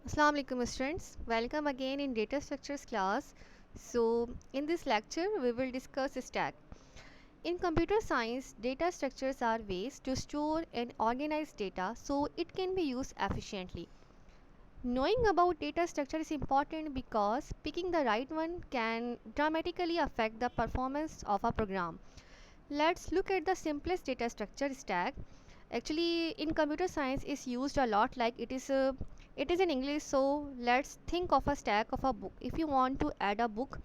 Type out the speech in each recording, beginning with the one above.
Assalamu alaikum students, welcome again in data structures class. So in this lecture we will discuss stack. In computer science, data structures are ways to store and organize data so it can be used efficiently. Knowing about data structure is important because picking the right one can dramatically affect the performance of a program. Let's look at the simplest data structure, stack. Actually in computer science is used a lot, like it is in English. So let's think of a stack of a book. If you want to add a book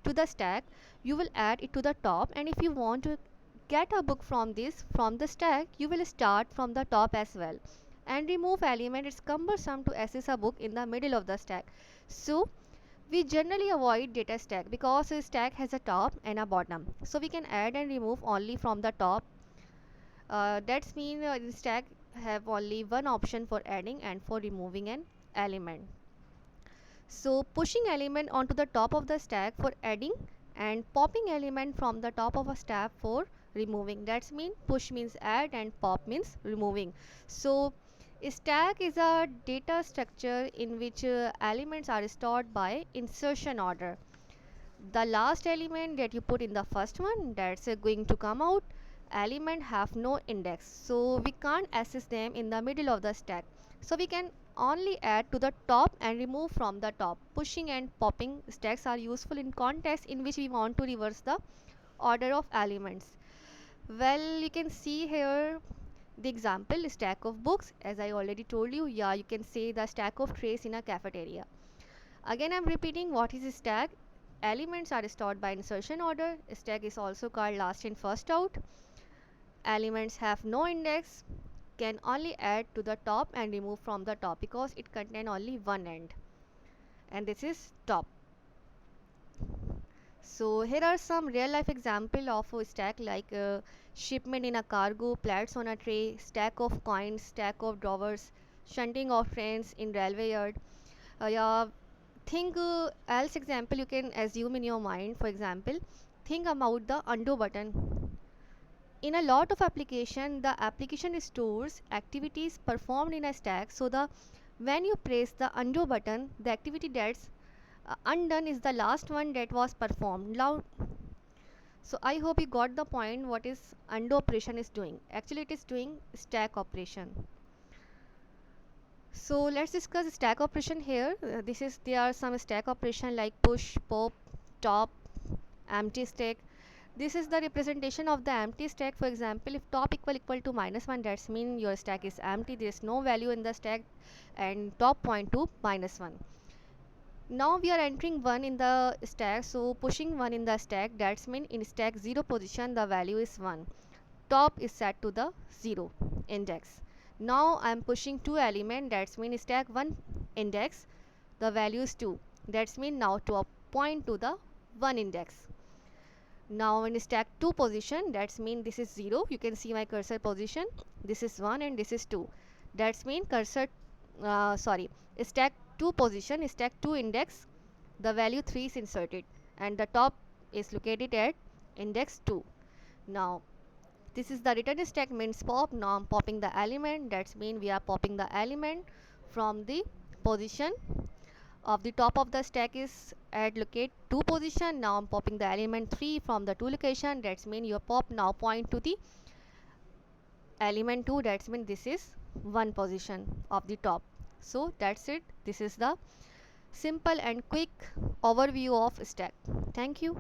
to the stack, you will add it to the top, and if you want to get a book from the stack, you will start from the top as well and remove element. It's cumbersome to access a book in the middle of the stack. So we generally avoid data stack because a stack has a top and a bottom, so we can add and remove only from the top. That's mean in stack have only one option for adding and for removing an element. So pushing element onto the top of the stack for adding, and popping element from the top of a stack for removing. That's mean push means add and pop means removing. So a stack is a data structure in which elements are stored by insertion order. The last element that you put in the first one, that's going to come out. Element have no index, so we can't access them in the middle of the stack, so we can only add to the top and remove from the top. Pushing and popping stacks are useful in context in which we want to reverse the order of elements. Well, you can see here the example stack of books. As I already told you, yeah, you can say the stack of trays in a cafeteria. Again, I'm repeating what is a stack. Elements are stored by insertion order. Stack is also called last in first out. Elements have no index, can only add to the top and remove from the top because it contain only one end, and this is top. So here are some real life example of a stack, like shipment in a cargo, plates on a tray, stack of coins, stack of drawers, shunting of trains in railway yard. Yeah, think else example you can assume in your mind. For example, think about the undo button. In a lot of application, the application stores activities performed in a stack, so the when you press the undo button, the activity that's undone is the last one that was performed. Now, so I hope you got the point what is undo operation is doing. Actually it is doing stack operation. So let's discuss stack operation here. This is there are some stack operation like push, pop, top, empty stack. This is the representation of the empty stack. For example, if top equal to -1, that's mean your stack is empty, there is no value in the stack, and top point to -1. Now we are entering 1 in the stack, so pushing 1 in the stack, that's mean in stack 0 position the value is 1. Top is set to the 0 index. Now I am pushing 2 element, that's mean stack 1 index, the value is 2. That's mean now to point to the 1 index. Now in stack 2 position, that's mean this is 0. You can see my cursor position. This is 1 and this is 2. That's mean cursor, stack 2 position, stack 2 index, the value 3 is inserted and the top is located at index 2. Now this is the return stack means pop. Now I'm popping the element. That's mean we are popping the element from the position of the top of the stack is at locate 2 position. Now I'm popping the element 3 from the 2 location. That's mean your pop now point to the element 2. That's mean this is 1 position of the top. So that's it. This is the simple and quick overview of stack. Thank you.